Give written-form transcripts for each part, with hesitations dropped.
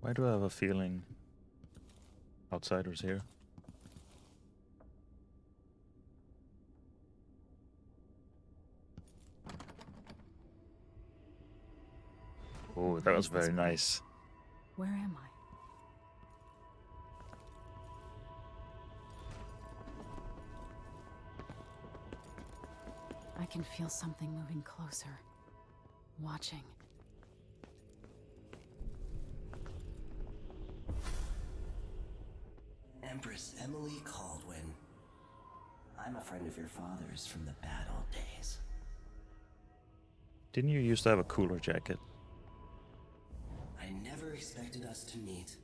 Why do I have a feeling outsiders here? Oh, that was very nice. Where am I? I can feel something moving closer. Watching. Empress Emily Kaldwin. I'm a friend of your father's from the bad old days. Didn't you used to have a cooler jacket? I never expected us to meet.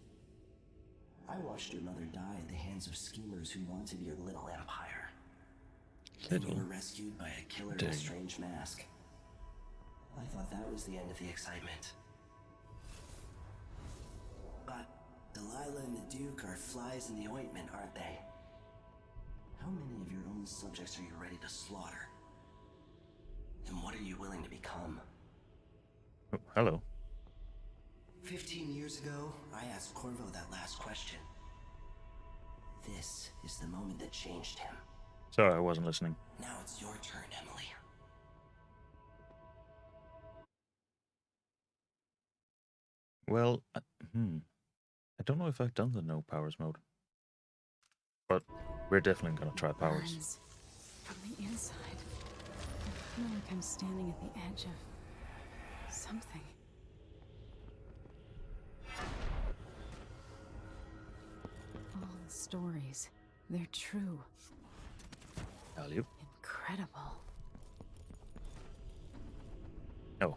I watched your mother die at the hands of schemers who wanted your little empire. Then you were rescued by a killer in a strange mask. I thought that was the end of the excitement. But Delilah and the Duke are flies in the ointment, aren't they? How many of your own subjects are you ready to slaughter? And what are you willing to become? Oh, hello. 15 years ago, I asked Corvo that last question. This is the moment that changed him. Sorry, I wasn't listening. Now it's your turn, Emily. Well, I don't know if I've done the no powers mode. But we're definitely gonna try powers. Burns from the inside. I feel like I'm standing at the edge of something. All the stories, they're true. Value. Incredible. Oh.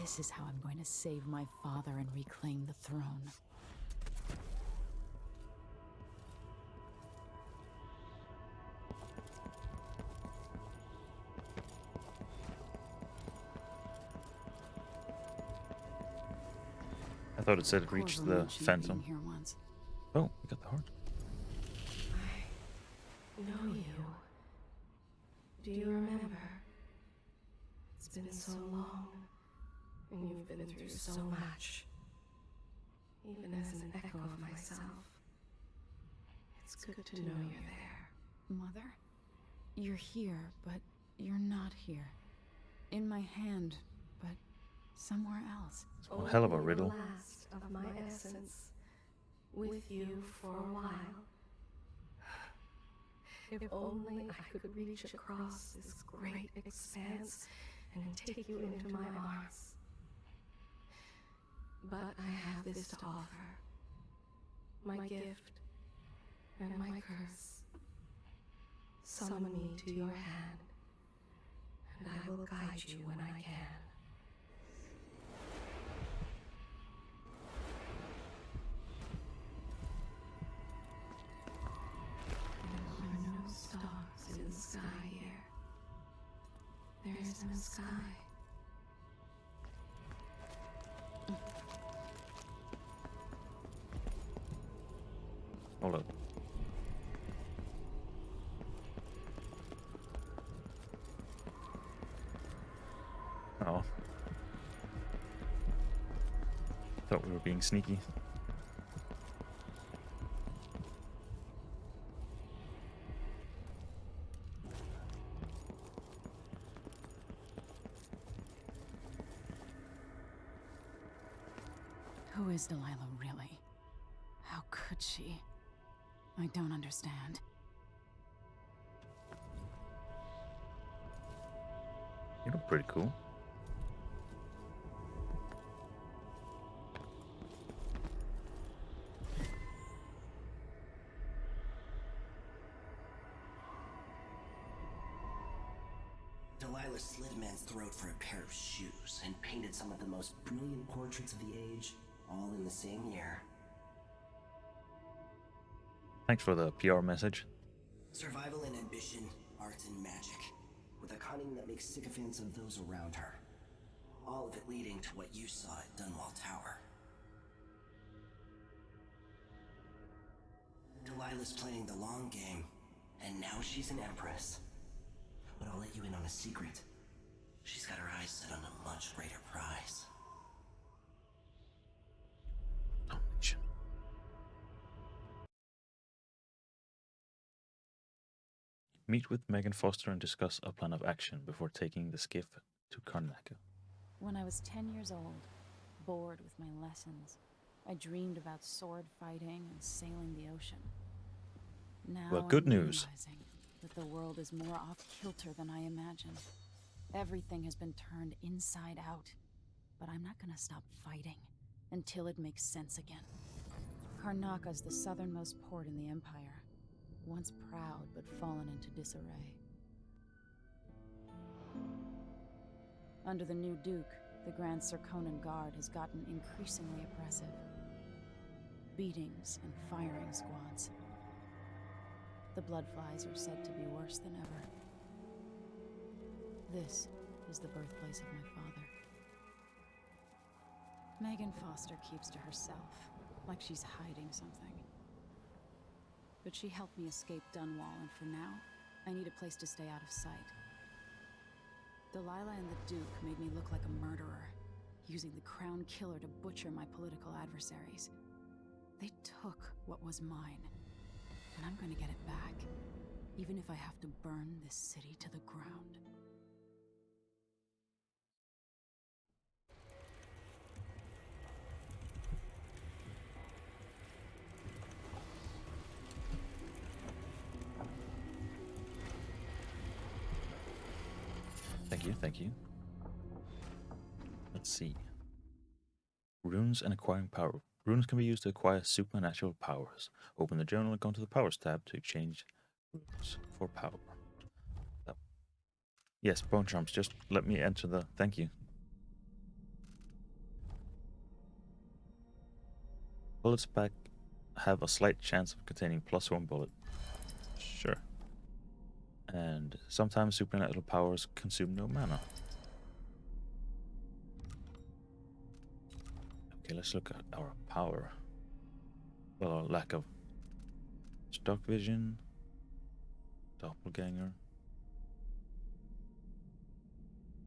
This is how I'm going to save my father and reclaim the throne. I thought it said it reached the phantom. Here once. Oh, we got the heart. I know you. Do you remember? It's been so long, and you've been through so much. Even as an echo of myself, it's good to know you're there. Mother? You're here, but you're not here. In my hand, but somewhere else. It's one hell of a riddle. The last of my essence, with you for a while. If only I could reach across this great expanse and take you into my arms. But I have this to offer. My gift and my curse. Summon me to your hand, and I will guide you when I can. There are no stars in the sky here. There is no sky. Hold up. Oh. Thought we were being sneaky. Who is Delilah really? How could she? I don't understand. You look pretty cool. Delilah slit a man's throat for a pair of shoes and painted some of the most brilliant portraits of the age, all in the same year. Thanks for the PR message. Survival and ambition, art and magic, with a cunning that makes sycophants of those around her. All of it leading to what you saw at Dunwall Tower. Delilah's playing the long game, and now she's an empress. But I'll let you in on a secret. She's got her eyes set on a much greater prize. Meet with Megan Foster and discuss a plan of action before taking the skiff to Karnak. When I was 10 years old, bored with my lessons, I dreamed about sword fighting and sailing the ocean. Now Well, good I'm news. realizing that the world is more off-kilter than I imagined. Everything has been turned inside out, but I'm not gonna stop fighting until it makes sense again. Karnaka's the southernmost port in the Empire, once proud but fallen into disarray. Under the new Duke, the Grand Serkonan Guard has gotten increasingly oppressive. Beatings and firing squads. The Bloodflies are said to be worse than ever. This is the birthplace of my father. Megan Foster keeps to herself, like she's hiding something. But she helped me escape Dunwall, and for now, I need a place to stay out of sight. Delilah and the Duke made me look like a murderer, using the Crown Killer to butcher my political adversaries. They took what was mine, and I'm gonna get it back, even if I have to burn this city to the ground. Thank you, thank you. Let's see. Runes and acquiring power. Runes can be used to acquire supernatural powers. Open the journal and go to the Powers tab to exchange runes for power. So, yes, Bone Charms, just let me enter the... Thank you. Bullets back have a slight chance of containing +1 bullet. Sure. And sometimes supernatural powers consume no mana. Okay, let's look at our power. Well, our lack of stock vision, doppelganger,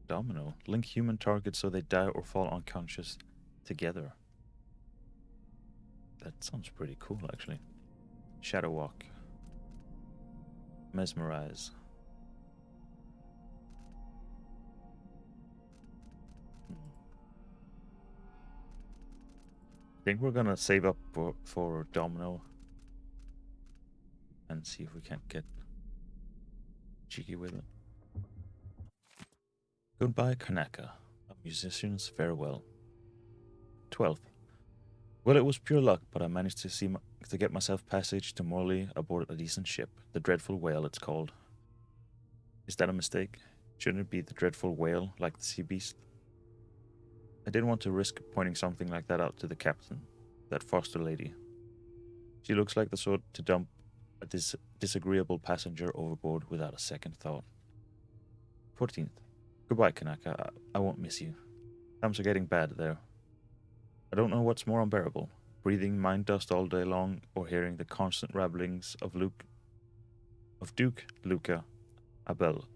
domino. Link human targets so they die or fall unconscious together. That sounds pretty cool, actually. Shadow walk. Mesmerize. I think we're gonna save up for Domino and see if we can't get cheeky with it. Goodbye, Kanaka. A musician's farewell. 12th. Well, it was pure luck, but I managed to get myself passage to Morley aboard a decent ship. The Dreadful Whale, it's called. Is that a mistake? Shouldn't it be the Dreadful Whale, like the sea beast? I didn't want to risk pointing something like that out to the captain, that Foster lady. She looks like the sort to dump a disagreeable passenger overboard without a second thought. 14th. Goodbye, Kanaka. I won't miss you. Times are getting bad there. I don't know what's more unbearable, breathing mind dust all day long or hearing the constant rabblings of Duke, Luca, Abel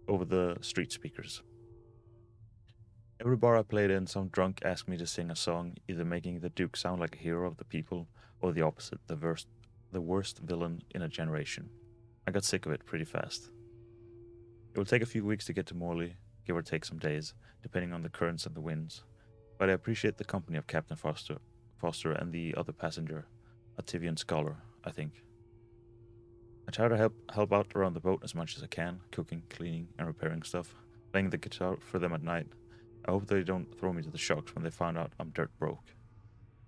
over the street speakers. Every bar I played in, some drunk asked me to sing a song, either making the Duke sound like a hero of the people, or the opposite, the worst villain in a generation. I got sick of it pretty fast. It will take a few weeks to get to Morley, give or take some days, depending on the currents and the winds. But I appreciate the company of Captain Foster and the other passenger, a Tivian scholar, I think. I try to help out around the boat as much as I can, cooking, cleaning, and repairing stuff, playing the guitar for them at night. I hope they don't throw me to the sharks when they find out I'm dirt broke.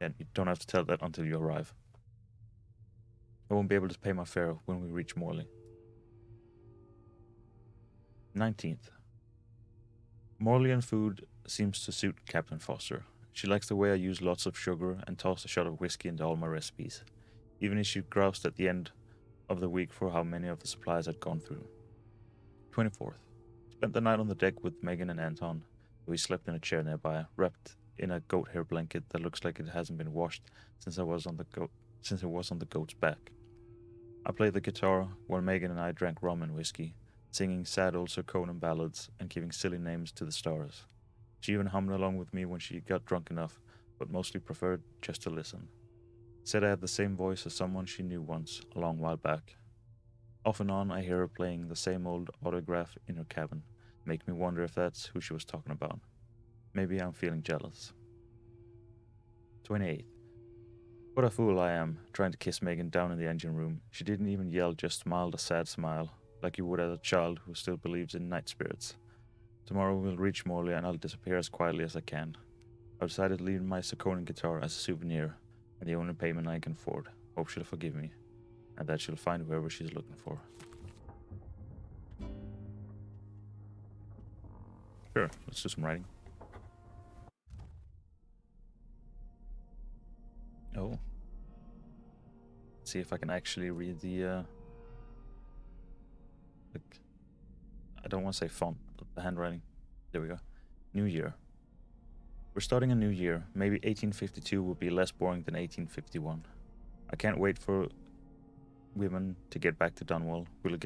And you don't have to tell that until you arrive. I won't be able to pay my fare when we reach Morley. 19th. Morleyan food seems to suit Captain Foster. She likes the way I use lots of sugar and toss a shot of whiskey into all my recipes. Even if she groused at the end of the week for how many of the supplies I'd gone through. 24th. Spent the night on the deck with Megan and Anton. We slept in a chair nearby, wrapped in a goat hair blanket that looks like it hasn't been washed since it was on the goat's back. I played the guitar while Megan and I drank rum and whiskey, singing sad old Sir Conan ballads and giving silly names to the stars. She even hummed along with me when she got drunk enough, but mostly preferred just to listen. Said I had the same voice as someone she knew once, a long while back. Off and on, I hear her playing the same old autograph in her cabin. Make me wonder if that's who she was talking about. Maybe I'm feeling jealous. 28th. What a fool I am, trying to kiss Megan down in the engine room. She didn't even yell, just smiled a sad smile, like you would as a child who still believes in night spirits. Tomorrow we'll reach Morley and I'll disappear as quietly as I can. I've decided to leave my Sakonan guitar as a souvenir, and the only payment I can afford. Hope she'll forgive me, and that she'll find whoever she's looking for. Sure, let's do some writing. Oh. Let's see if I can actually read the, I don't want to say font, but the handwriting. There we go. New Year. We're starting a new year. Maybe 1852 will be less boring than 1851. I can't wait for women to get back to Dunwall. We'll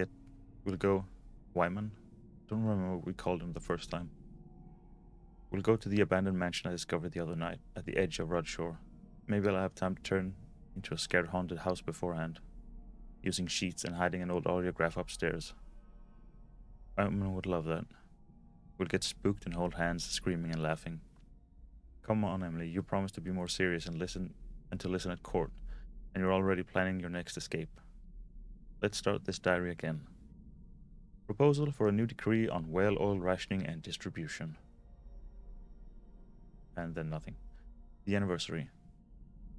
go Wyman? Don't remember what we called him the first time. We'll go to the abandoned mansion I discovered the other night, at the edge of Rudshore. Maybe I'll have time to turn into a scared haunted house beforehand, using sheets and hiding an old audiograph upstairs. Wyman would love that. We'll get spooked and hold hands, screaming and laughing. Come on, Emily, you promised to be more serious and to listen at court, and you're already planning your next escape. Let's start this diary again. Proposal for a new decree on whale oil rationing and distribution. And then nothing. The anniversary.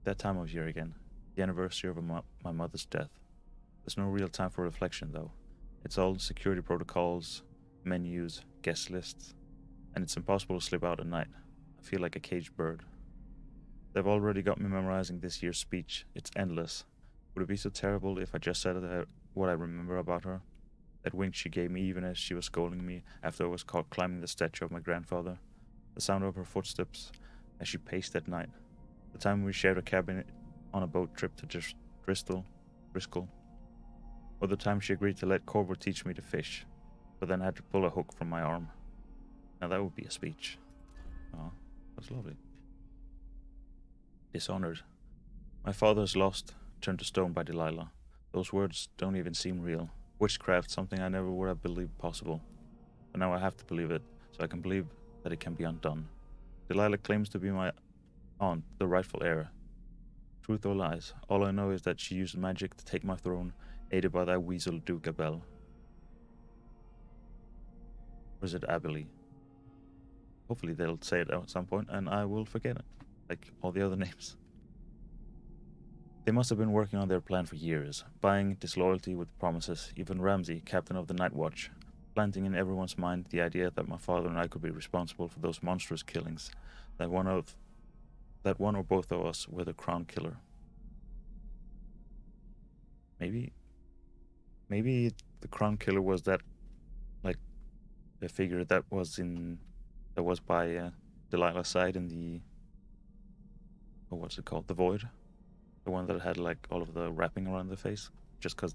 That time of year again. The anniversary of my mother's death. There's no real time for reflection, though. It's all security protocols, menus, guest lists, and it's impossible to slip out at night. I feel like a caged bird. They've already got me memorizing this year's speech. It's endless. Would it be so terrible if I just said what I remember about her? That wink she gave me even as she was scolding me after I was caught climbing the statue of my grandfather. The sound of her footsteps as she paced at night. The time we shared a cabin on a boat trip to Bristol, or the time she agreed to let Corvo teach me to fish, but then had to pull a hook from my arm. Now that would be a speech. Oh, that's lovely. Dishonored. My father is lost, turned to stone by Delilah. Those words don't even seem real. Witchcraft, something I never would have believed possible. But now I have to believe it, so I can believe that it can be undone. Delilah claims to be my aunt, the rightful heir. Truth or lies, all I know is that she used magic to take my throne, aided by that weasel Duke Abel. Or is it Abilene? Hopefully they'll say it at some point, and I will forget it, like all the other names. They must have been working on their plan for years, buying disloyalty with promises, even Ramsay, captain of the Night Watch, planting in everyone's mind the idea that my father and I could be responsible for those monstrous killings, that one or both of us were the crown killer. Maybe the crown killer was that, like, the figure that was by Delilah's side in the, what's it called, the Void, the one that had like all of the wrapping around the face, just because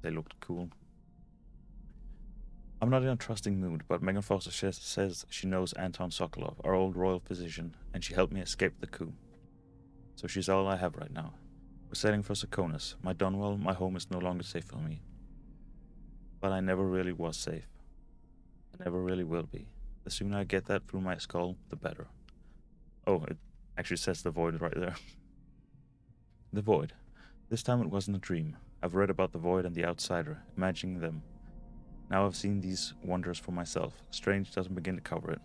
they looked cool. I'm not in a trusting mood, but Megan Foster says she knows Anton Sokolov, our old royal physician, and she helped me escape the coup. So she's all I have right now. We're sailing for Sakonas. My Dunwall, my home, is no longer safe for me. But I never really was safe. I never really will be. The sooner I get that through my skull, the better. Oh, it actually says the Void right there. The Void. This time it wasn't a dream. I've read about the Void and the Outsider, imagining them. Now I've seen these wonders for myself. Strange doesn't begin to cover it.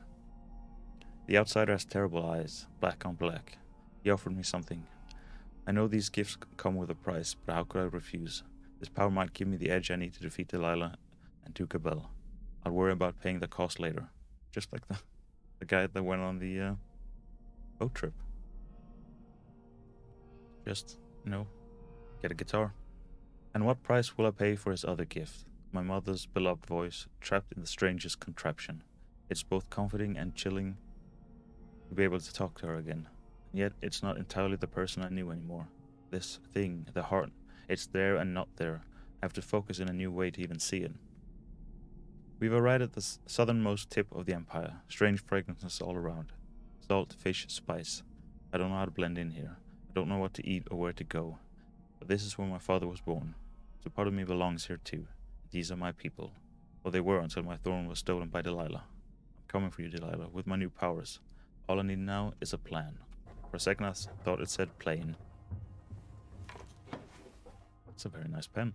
The Outsider has terrible eyes, black on black. He offered me something. I know these gifts come with a price, but how could I refuse? This power might give me the edge I need to defeat Delilah and Duke Abel. I'll worry about paying the cost later. Just like the guy that went on the boat trip. Just, get a guitar. And what price will I pay for his other gift? My mother's beloved voice, trapped in the strangest contraption. It's both comforting and chilling to be able to talk to her again. And yet, it's not entirely the person I knew anymore. This thing, the heart, it's there and not there. I have to focus in a new way to even see it. We've arrived at the southernmost tip of the empire. Strange fragrances all around. Salt, fish, spice. I don't know how to blend in here. I don't know what to eat or where to go. But this is where my father was born. So part of me belongs here too. These are my people. Well, they were until my throne was stolen by Delilah. I'm coming for you, Delilah, with my new powers. All I need now is a plan. For a second I thought it said plane. It's a very nice pen.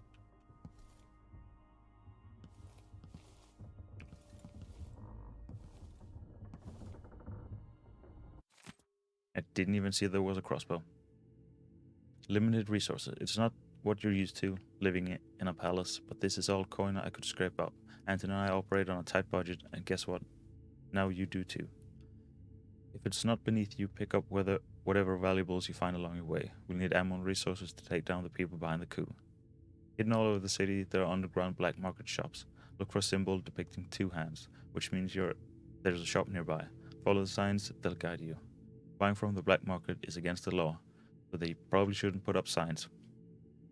I didn't even see there was a crossbow. Limited resources. It's not what you're used to, living in a palace, but this is all coin I could scrape up. Anton and I operate on a tight budget, and guess what? Now you do too. If it's not beneath you, pick up whatever valuables you find along your way. We'll need ammo and resources to take down the people behind the coup. Hidden all over the city, there are underground black market shops. Look for a symbol depicting two hands, which means there's a shop nearby. Follow the signs, they'll guide you. Buying from the black market is against the law, so they probably shouldn't put up signs.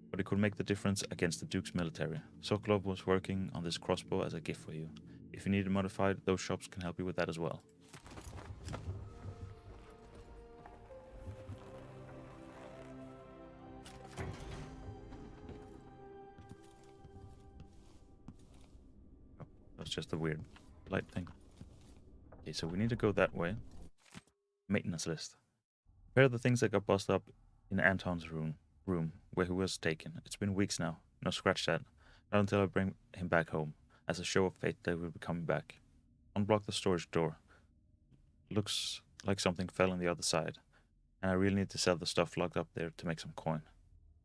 But it could make the difference against the Duke's military. Sokolov was working on this crossbow as a gift for you. If you need it modified, those shops can help you with that as well. Oh, that's just a weird light thing. Okay, so we need to go that way. Maintenance list. Prepare the things that got busted up in Anton's room where he was taken. It's been weeks now. No, scratch that. Not until I bring him back home. As a show of faith that we'll be coming back. Unblock the storage door. Looks like something fell on the other side. And I really need to sell the stuff locked up there to make some coin.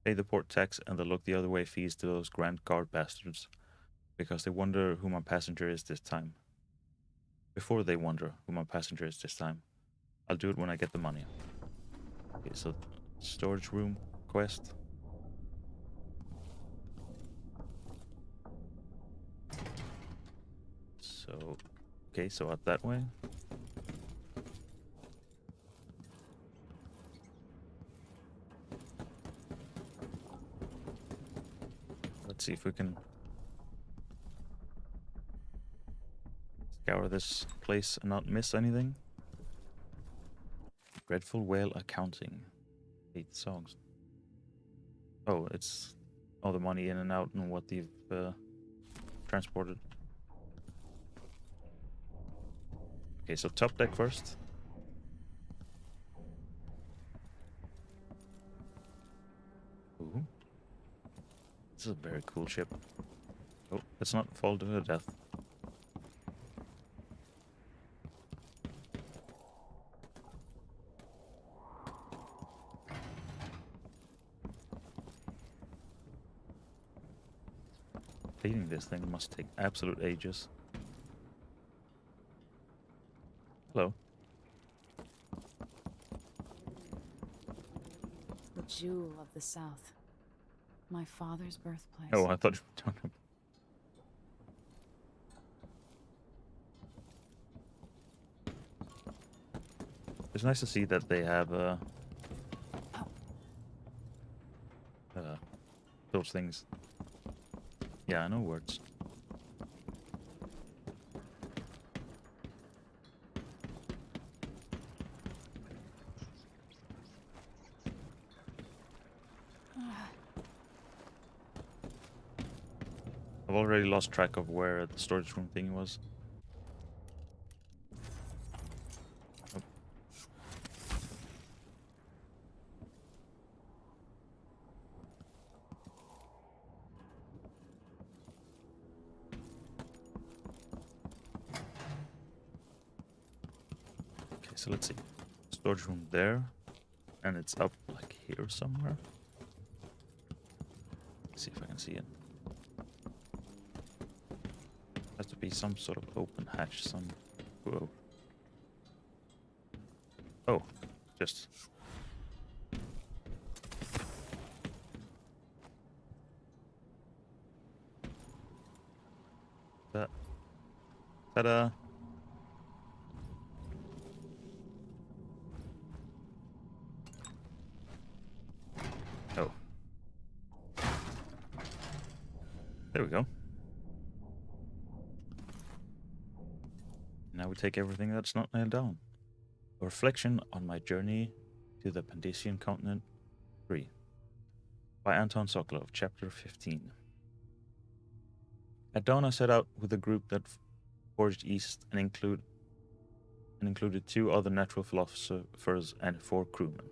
Pay the port tax and the look the other way fees to those Grand Guard bastards. Because they wonder who my passenger is this time. Before they wonder who my passenger is this time. I'll do it when I get the money. Okay, so storage room quest. So, okay, so out that way. Let's see if we can scour this place and not miss anything. Dreadful Whale Accounting. 8 songs. Oh, it's all the money in and out and what they've transported. Okay, so top deck first. Ooh. This is a very cool ship. Oh, let's not fall to her death. Cleaning this thing must take absolute ages. Hello. The jewel of the South. My father's birthplace. Oh, I thought you were talking about... It's nice to see that they have those things. Yeah, I know words. I've already lost track of where the storage room thing was. Oh. Okay, so let's see. Storage room there, and it's up like here somewhere. Let's see if I can see it. Has to be some sort of open hatch, some... Whoa. Oh, just... That... Ta-da! Oh. There we go. Now we take everything that's not nailed down. A reflection on my journey to the Pandician continent 3. By Anton Sokolov, chapter 15. At dawn, I set out with a group that forged east and included 2 other natural philosophers and 4 crewmen.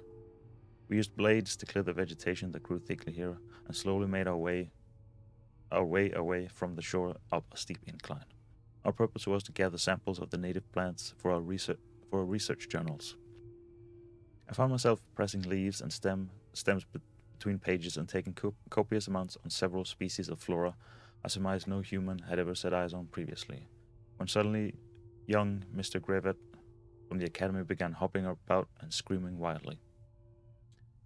We used blades to clear the vegetation that grew thickly here, and slowly made our way away from the shore up a steep incline. Our purpose was to gather samples of the native plants for our research journals. I found myself pressing leaves and stems between pages and taking copious amounts on several species of flora I surmised no human had ever set eyes on previously, when suddenly young Mr. Grevet from the academy began hopping about and screaming wildly.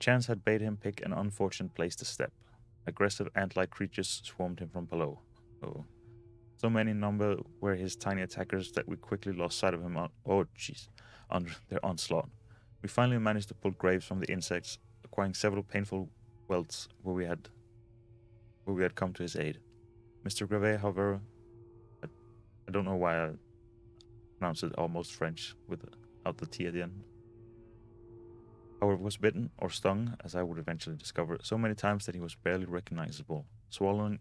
Chance had bade him pick an unfortunate place to step. Aggressive ant-like creatures swarmed him from below. Oh. So many in number were his tiny attackers that we quickly lost sight of him under their onslaught. We finally managed to pull graves from the insects, acquiring several painful welts where we had come to his aid. Mr. Gravet, however, I don't know why I pronounced it almost French without the T at the end. However, was bitten or stung, as I would eventually discover, so many times that he was barely recognizable, swallowing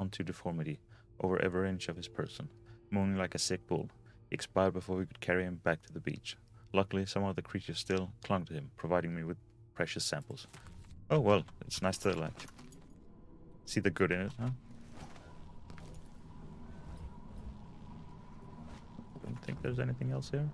onto deformity over every inch of his person, moaning like a sick bull. He expired before we could carry him back to the beach. Luckily, some of the creatures still clung to him, providing me with precious samples. Oh well, it's nice to see the good in it, huh? Don't think there's anything else here.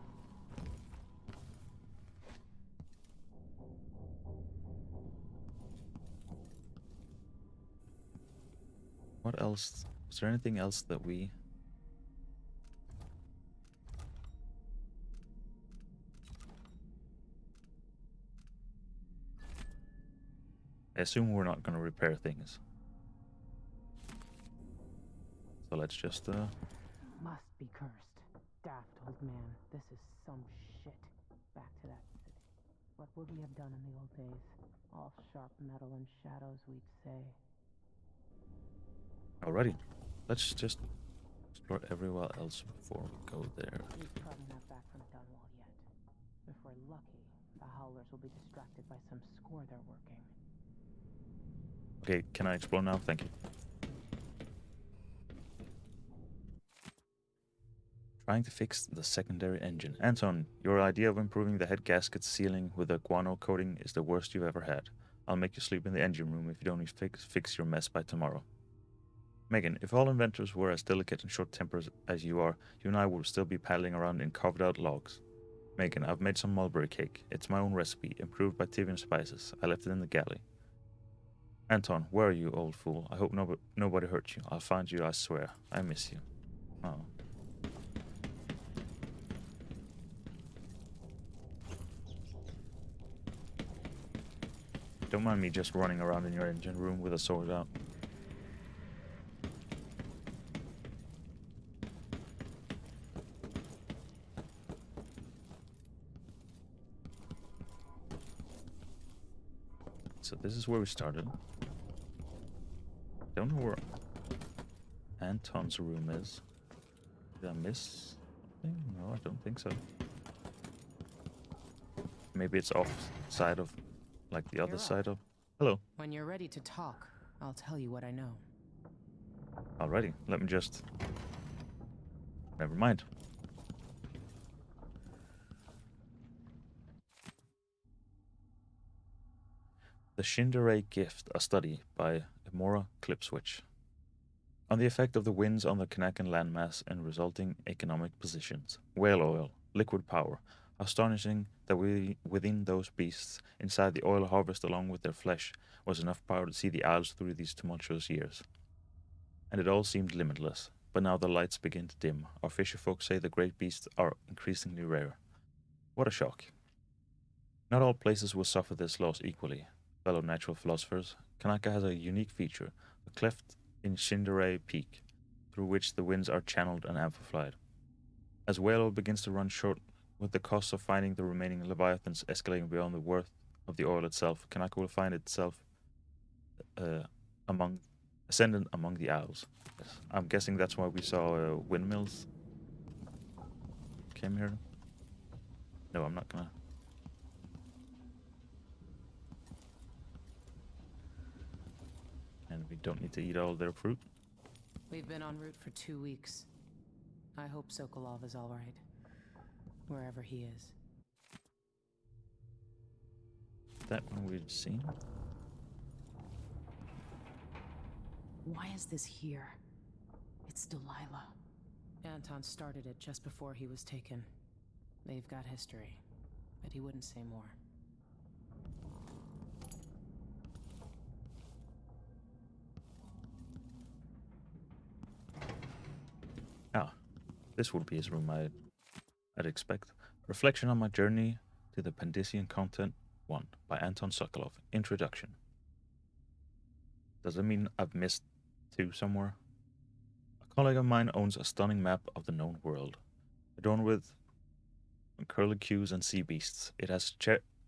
What else? Is there anything else that we... I assume we're not going to repair things. So let's just, Must be cursed. Daft old man. This is some shit. Back to that city. What would we have done in the old days? All sharp metal and shadows, we'd say. Alrighty. Let's just explore everywhere else before we go there. He's probably not back from Dunwall yet. If we're lucky, the Howlers will be distracted by some score they're working. Okay, can I explore now? Thank you. Trying to fix the secondary engine. Anton, your idea of improving the head gasket sealing with a guano coating is the worst you've ever had. I'll make you sleep in the engine room if you don't fix your mess by tomorrow. Megan, if all inventors were as delicate and short-tempered as you are, you and I would still be paddling around in carved-out logs. Megan, I've made some mulberry cake. It's my own recipe, improved by Tivian spices. I left it in the galley. Anton, where are you, old fool? I hope nobody hurt you. I'll find you, I swear. I miss you. Oh. Don't mind me just running around in your engine room with a sword out. So this is where we started. Don't know where Anton's room is. Did I miss something? No, I don't think so. Maybe it's off side of, like the other side of... Hello. When you're ready to talk, I'll tell you what I know. Alrighty, let me just... Never mind. The Shinderay Gift, a study by Emora Clipswitch. On the effect of the winds on the Kanakan landmass and resulting economic positions. Whale oil, liquid power. Astonishing that within those beasts, inside the oil harvest along with their flesh, was enough power to see the Isles through these tumultuous years. And it all seemed limitless, but now the lights begin to dim. Our fisher folk say the great beasts are increasingly rare. What a shock. Not all places will suffer this loss equally. Fellow natural philosophers, Kanaka has a unique feature, a cleft in Shinderay Peak, through which the winds are channeled and amplified. As whale oil begins to run short, with the cost of finding the remaining leviathans escalating beyond the worth of the oil itself, Kanaka will find itself ascendant among the Isles. Yes. I'm guessing that's why we saw windmills came here. No, I'm not gonna. And we don't need to eat all their fruit. We've been en route for 2 weeks. I hope Sokolov is all right, wherever he is. That one we've seen. Why is this here? It's Delilah. Anton started it just before he was taken. They've got history, but he wouldn't say more. Ah, this would be his room, I'd expect. Reflection on my journey to the Pandician Content 1 by Anton Sokolov. Introduction. Does that mean I've missed 2 somewhere? A colleague of mine owns a stunning map of the known world, adorned with curlicues and sea beasts. It has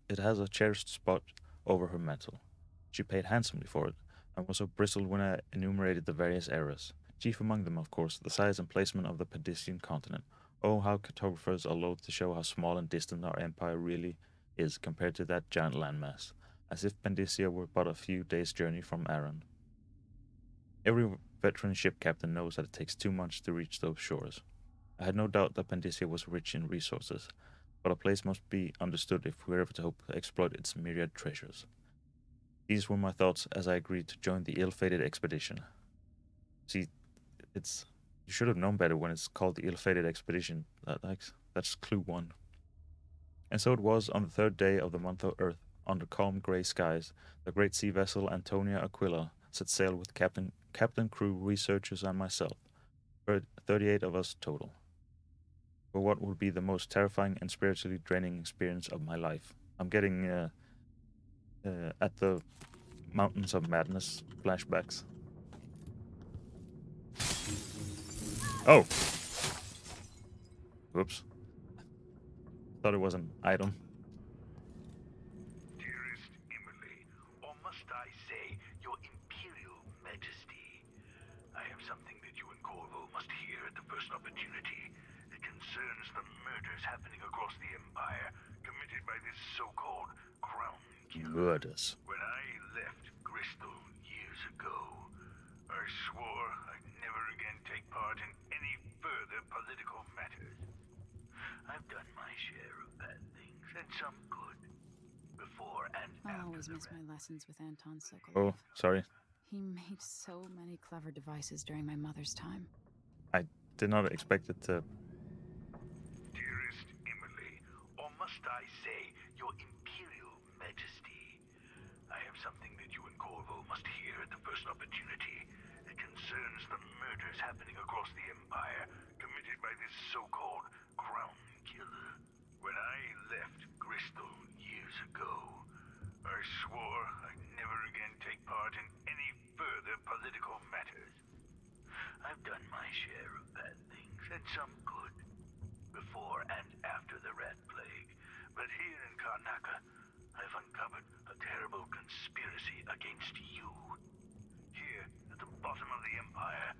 a cherished spot over her mantle. She paid handsomely for it, and was so bristled when I enumerated the various eras. Chief among them, of course, the size and placement of the Pandician continent. Oh, how cartographers are loath to show how small and distant our empire really is compared to that giant landmass, as if Pandicia were but a few days' journey from Aran. Every veteran ship captain knows that it takes 2 months to reach those shores. I had no doubt that Pandicia was rich in resources, but a place must be understood if we're ever to hope to exploit its myriad treasures. These were my thoughts as I agreed to join the ill-fated expedition. See, you should have known better when it's called the ill-fated expedition. That's clue 1. And so it was on the 3rd day of the month of Earth, under calm grey skies, the great sea vessel Antonia Aquila set sail with captain, crew, researchers, and myself. 38 of us total. For what would be the most terrifying and spiritually draining experience of my life. I'm getting at the Mountains of Madness flashbacks. Oh! Whoops. Thought it was an item. Dearest Emily, or must I say, your Imperial Majesty, I have something that you and Corvo must hear at the first opportunity. It concerns the murders happening across the Empire, committed by this so-called Crown Killer. Murders. When I left Bristol years ago, I swore I'd never again take part in any further political matters. I've done my share of bad things, and some good, before and I'll after always the miss my lessons with Anton Sokolov. Oh, sorry. He made so many clever devices during my mother's time. I did not expect it to... Dearest Emily, or must I say, your Imperial Majesty, I have something that you and Corvo must hear at the first opportunity. It concerns the murders happening across the Empire, committed by this so-called Crown Killer. When I left Bristol years ago, I swore I'd never again take part in any further political matters. I've done my share of bad things, and some good, before and after the Rat Plague. But here in Karnaca, I've uncovered a terrible conspiracy against you. Here, at the bottom of the Empire,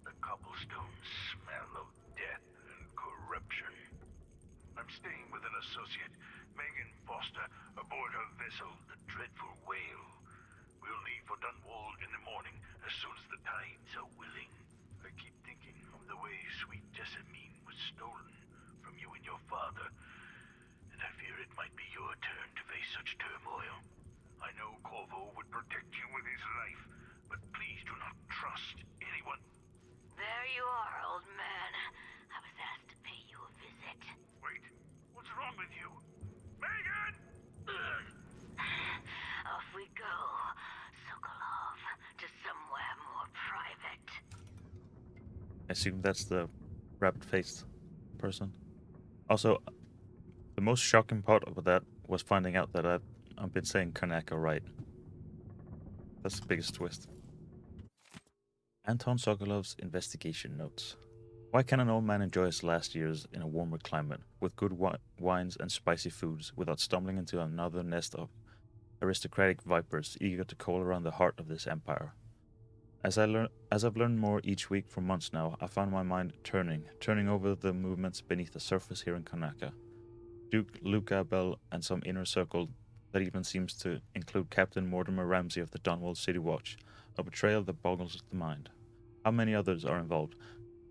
the cobblestones smell of death and corruption. I'm staying with an associate, Megan Foster, aboard her vessel, the Dreadful Whale. We'll leave for Dunwall in the morning, as soon as the tides are willing. I keep thinking of the way sweet Jessamine was stolen from you and your father, and I fear it might be your turn to face such turmoil. I know Corvo would protect you with his life, but please do not trust anyone. There you are, old man. I was asked to pay you a visit. Wait, what's wrong with you? Megan! Off we go, Sokolov, to somewhere more private. I assume that's the rabbit-faced person. Also, the most shocking part of that was finding out that I've been saying Karnaca right. That's the biggest twist. Anton Sokolov's investigation notes. Why can an old man enjoy his last years in a warmer climate, with good wines and spicy foods, without stumbling into another nest of aristocratic vipers eager to coil around the heart of this empire? As I've learned more each week for months now, I found my mind turning over the movements beneath the surface here in Karnaca. Duke Luca Bell and some inner circle that even seems to include Captain Mortimer Ramsey of the Dunwall City Watch, a betrayal that boggles the mind. How many others are involved?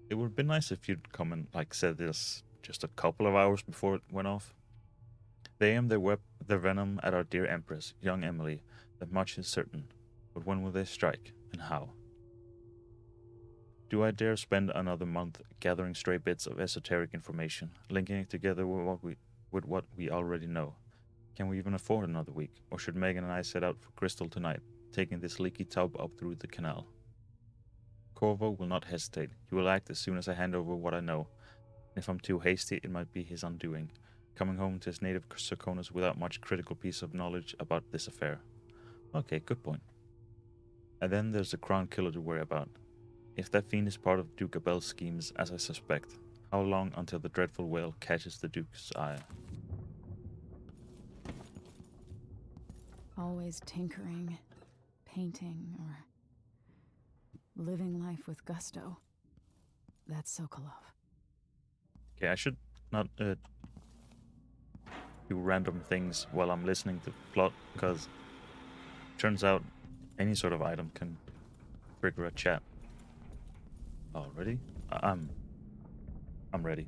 It would be nice if you'd come and said this just a couple of hours before it went off. They aim their venom at our dear Empress, young Emily. That much is certain. But when will they strike, and how? Do I dare spend another month gathering stray bits of esoteric information, linking it together with what we already know? Can we even afford another week, or should Megan and I set out for Crystal tonight, taking this leaky tub up through the canal? Corvo will not hesitate. He will act as soon as I hand over what I know. And if I'm too hasty, it might be his undoing, coming home to his native Sarkonos without much critical piece of knowledge about this affair. Okay, good point. And then there's the Crown Killer to worry about. If that fiend is part of Duke Abel's schemes, as I suspect, how long until the dreadful whale catches the Duke's eye? Always tinkering, painting, or living life with gusto. That's Sokolov. Okay, I should not do random things while I'm listening to plot, because turns out any sort of item can trigger a chat. Already? I'm ready.